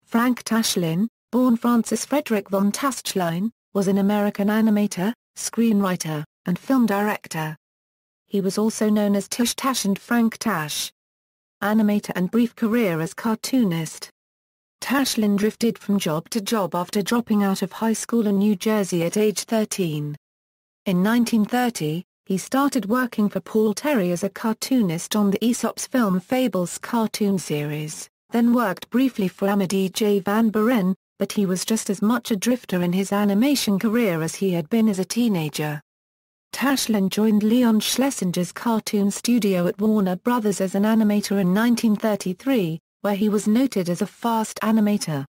Frank Tashlin, born Francis Fredrick von Taschlein, was an American animator, screenwriter, and film director. He was also known as Tish Tash and Frank Tash. Animator and brief career as cartoonist. Tashlin drifted from job to job after dropping out of high school in New Jersey at age 13. In 1930, he started working for Paul Terry as a cartoonist on the Aesop's film Fables cartoon series, then worked briefly for Amédée J. Van Buren, but he was just as much a drifter in his animation career as he had been as a teenager. Tashlin joined Leon Schlesinger's cartoon studio at Warner Brothers as an animator in 1933, where he was noted as a fast animator.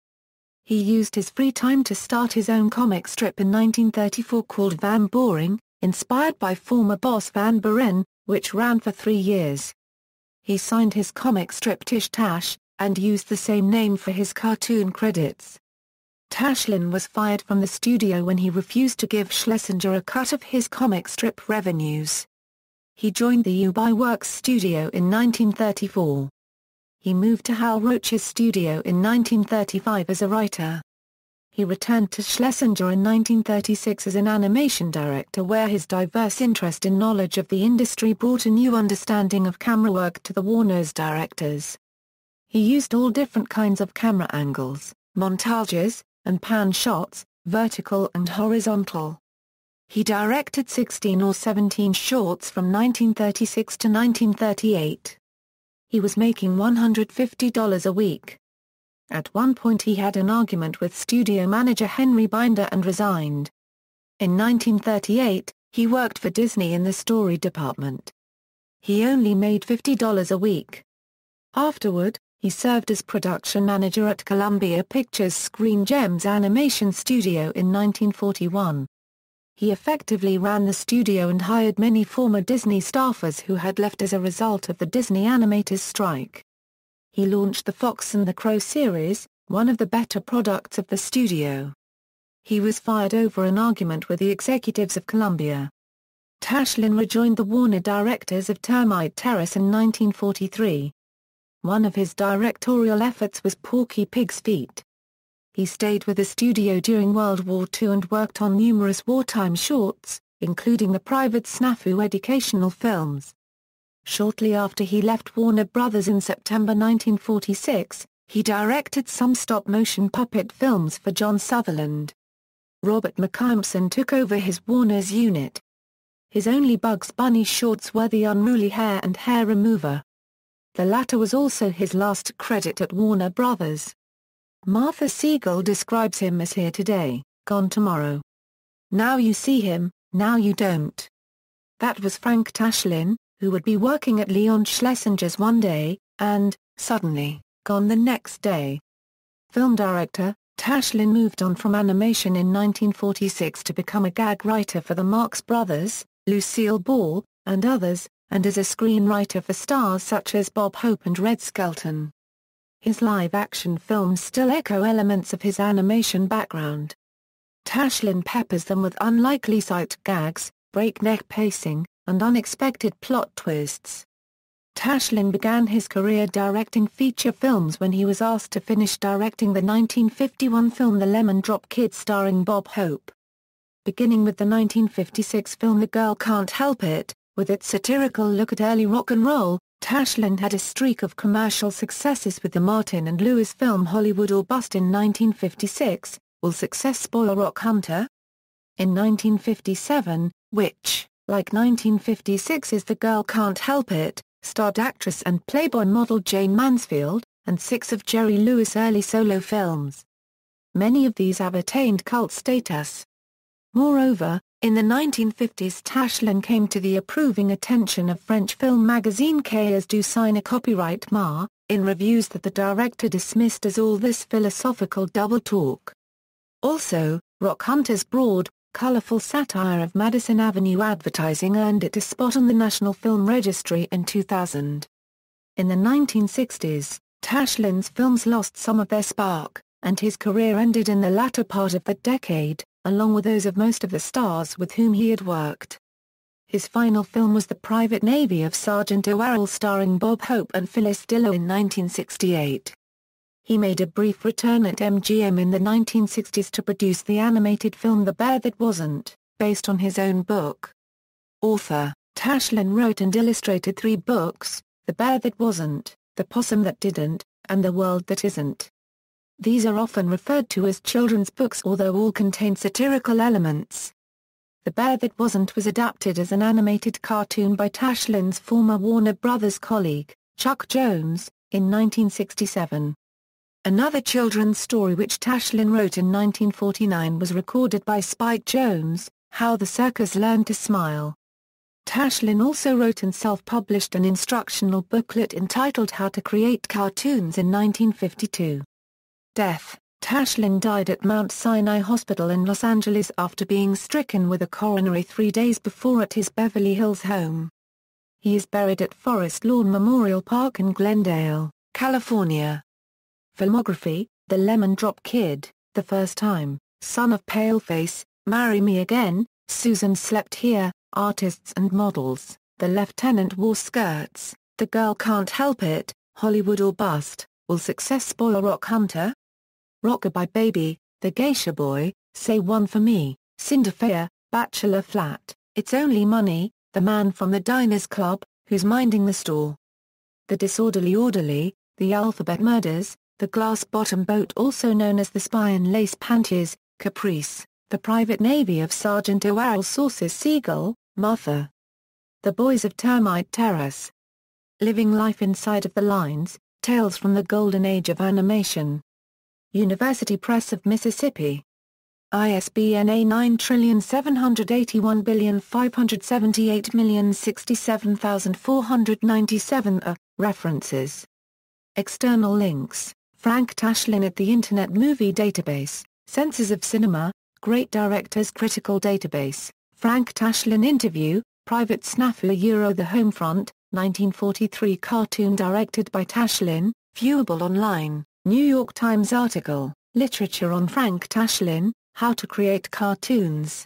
He used his free time to start his own comic strip in 1934 called Van Boring, inspired by former boss Van Buren, which ran for 3 years. He signed his comic strip Tish Tash, and used the same name for his cartoon credits. Tashlin was fired from the studio when he refused to give Schlesinger a cut of his comic strip revenues. He joined the U-By Works studio in 1934. He moved to Hal Roach's studio in 1935 as a writer. He returned to Schlesinger in 1936 as an animation director, where his diverse interest and knowledge of the industry brought a new understanding of camera work to the Warner's directors. He used all different kinds of camera angles, montages, and pan shots, vertical and horizontal. He directed 16 or 17 shorts from 1936 to 1938. He was making $150 a week. At one point he had an argument with studio manager Henry Binder and resigned. In 1938, he worked for Disney in the story department. He only made $50 a week. Afterward, he served as production manager at Columbia Pictures' Screen Gems Animation Studio in 1941. He effectively ran the studio and hired many former Disney staffers who had left as a result of the Disney animators' strike. He launched the Fox and the Crow series, one of the better products of the studio. He was fired over an argument with the executives of Columbia. Tashlin rejoined the Warner directors of Termite Terrace in 1943. One of his directorial efforts was Porky Pig's Feet. He stayed with the studio during World War II and worked on numerous wartime shorts, including the Private Snafu educational films. Shortly after he left Warner Brothers in September 1946, he directed some stop-motion puppet films for John Sutherland. Robert McKimpson took over his Warner's unit. His only Bugs Bunny shorts were The Unruly Hair and Hair Remover. The latter was also his last credit at Warner Brothers. Martha Siegel describes him as here today, gone tomorrow. Now you see him, now you don't. That was Frank Tashlin, who would be working at Leon Schlesinger's one day, and, suddenly, gone the next day. Film director, Tashlin moved on from animation in 1946 to become a gag writer for the Marx Brothers, Lucille Ball, and others, and as a screenwriter for stars such as Bob Hope and Red Skelton. His live-action films still echo elements of his animation background. Tashlin peppers them with unlikely sight gags, breakneck pacing, and unexpected plot twists. Tashlin began his career directing feature films when he was asked to finish directing the 1951 film The Lemon Drop Kid starring Bob Hope. Beginning with the 1956 film The Girl Can't Help It, with its satirical look at early rock and roll, Tashlin had a streak of commercial successes with the Martin and Lewis film Hollywood or Bust in 1956, Will Success Spoil Rock Hunter? In 1957, which, like 1956's The Girl Can't Help It, starred actress and Playboy model Jane Mansfield, and 6 of Jerry Lewis' early solo films. Many of these have attained cult status. Moreover, in the 1950s Tashlin came to the approving attention of French film magazine Cahiers du Ciné Copyright Ma, in reviews that the director dismissed as all this philosophical double talk. Also, Rock Hunter's broad, colorful satire of Madison Avenue advertising earned it a spot on the National Film Registry in 2000. In the 1960s, Tashlin's films lost some of their spark, and his career ended in the latter part of the decade, along with those of most of the stars with whom he had worked. His final film was The Private Navy of Sergeant O'Warrell starring Bob Hope and Phyllis Diller in 1968. He made a brief return at MGM in the 1960s to produce the animated film The Bear That Wasn't, based on his own book. Author Tashlin wrote and illustrated 3 books, The Bear That Wasn't, The Possum That Didn't, and The World That Isn't. These are often referred to as children's books, although all contain satirical elements. The Bear That Wasn't was adapted as an animated cartoon by Tashlin's former Warner Brothers colleague, Chuck Jones, in 1967. Another children's story which Tashlin wrote in 1949 was recorded by Spike Jones, How the Circus Learned to Smile. Tashlin also wrote and self-published an instructional booklet entitled How to Create Cartoons in 1952. Death: Tashlin died at Mount Sinai Hospital in Los Angeles after being stricken with a coronary 3 days before at his Beverly Hills home. He is buried at Forest Lawn Memorial Park in Glendale, California. Filmography: The Lemon Drop Kid, The First Time, Son of Paleface, Marry Me Again, Susan Slept Here, Artists and Models, The Lieutenant Wore Skirts, The Girl Can't Help It, Hollywood or Bust, Will Success Spoil Rock Hunter? Rockabye Baby, The Geisha Boy, Say One For Me, Cinderfire, Bachelor Flat, It's Only Money, The Man from the Diners Club, Who's Minding the Store? The Disorderly Orderly, The Alphabet Murders, The Glass Bottom Boat, also known as The Spy and Lace Panties, Caprice, The Private Navy of Sergeant O'Warrell Sauces Seagull, Martha. The Boys of Termite Terrace. Living Life Inside of the Lines, Tales from the Golden Age of Animation. University Press of Mississippi. ISBN A9781578067497. References. External links: Frank Tashlin at the Internet Movie Database, Censors of Cinema, Great Directors Critical Database, Frank Tashlin Interview, Private Snafu The Homefront, 1943 cartoon directed by Tashlin, viewable online, New York Times article, Literature on Frank Tashlin, How to Create Cartoons.